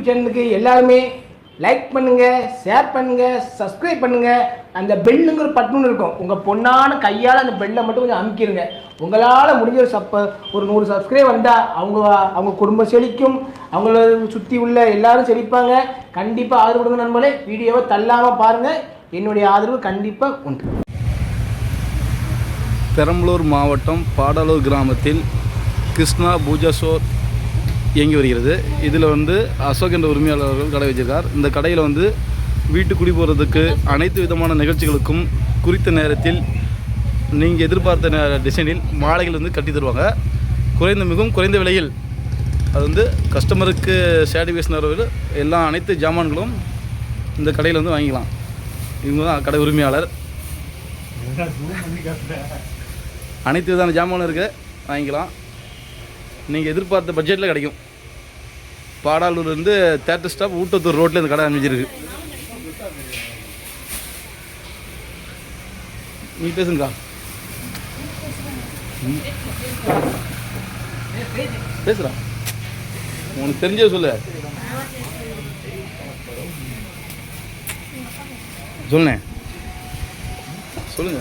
YouTube சேனலுக்கு எல்லாருமே like பண்ணுங்கள், ஷேர் பண்ணுங்கள், சப்ஸ்கிரைப் பண்ணுங்கள். அந்த பெல்லுங்கிற பட்டன் இருக்கும், உங்கள் பொண்ணான கையால் அந்த பெல்லை மட்டும் கொஞ்சம் அமுக்கிடுங்க. உங்களால் முடிஞ்ச ஒரு 100 சப்ஸ்கிரைப் வந்தால் அவங்க குடும்பம் செழிக்கும், அவங்கள சுற்றி உள்ள எல்லாரும் செழிப்பாங்க. கண்டிப்பாக ஆதரவு கொடுங்க நண்பர்களே. வீடியோவை தள்ளாமல் பாருங்கள், என்னுடைய ஆதரவு கண்டிப்பாக உண்டு. பெரம்பலூர் மாவட்டம் பாடாலூர் கிராமத்தில் கிருஷ்ணா பூஜா ஸ்டோர் இயங்கி வருகிறது. இதில் அசோக் என்ற உரிமையாளர்கள் கடை வச்சிருக்கார். இந்த கடையில் வீட்டு குடி போகிறதுக்கு அனைத்து விதமான நிகழ்ச்சிகளுக்கும் குறித்த நேரத்தில் நீங்கள் எதிர்பார்த்த டிசைனில் மாலைகள் கட்டி தருவாங்க. மிகவும் குறைந்த விலையில். அது கஸ்டமருக்கு சாட்டிஸ்ஃபேக்ஷன் வரையில் எல்லா அனைத்து ஜாமான்களும் இந்த கடையில் வாங்கிக்கலாம். இவங்க தான் கடை உரிமையாளர். அனைத்து விதமான ஜாமானும் இருக்குது, வாங்கிக்கலாம். நீங்கள் எதிர்பார்த்த பட்ஜெட்டில் கிடைக்கும். பாடாலூர்லேருந்து தேட்டர் ஸ்டாப் ஊட்டத்தூர் ரோட்டில் இந்த கடை அமைஞ்சிருக்கு. நீ பேசுங்கக்கா. பேசுகிறா, உனக்கு தெரிஞ்சே சொல்லு. சொல்லுண்ணே, சொல்லுங்க.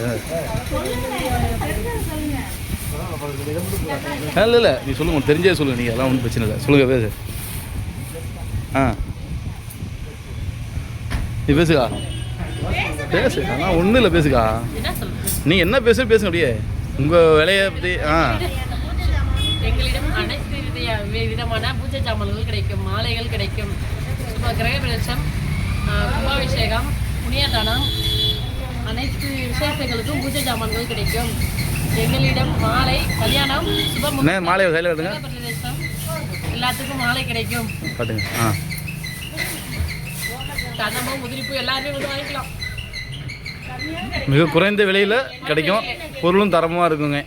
இல்லை நீ சொல்லுங்க, உனக்கு தெரிஞ்சே சொல்லுங்க. நீங்கள் எல்லாம் ஒன்றும் பிரச்சனை இல்லை, சொல்லுங்க, பேசு. நீ பேசுக்கா, பேசு. ஆனால் ஒன்றும் இல்லை, பேசுக்கா. நீ என்ன பேசுங்க அப்படியே உங்கள் வேலையை பற்றி. எங்களிடம் அனைத்து விதமான பூஜை சாமான்கள் கிடைக்கும், மாலைகள் கிடைக்கும். கிரகப்பிரவேசம், கும்பாபிஷேகம், புண்ணியதானம், அனைத்து விசேஷங்களுக்கும் பூஜை சாமான்கள் கிடைக்கும். எங்களிடம் மாலை, கல்யாணம், மாலை பிரவேசம் எல்லாத்துக்கும் மாலை கிடைக்கும். கண்ணமும் முதிரிப்பு எல்லாருமே வாங்கிக்கலாம். மிக குறைந்த விலையில் கிடைக்கும், பொருளும் தரமாக இருக்குங்க.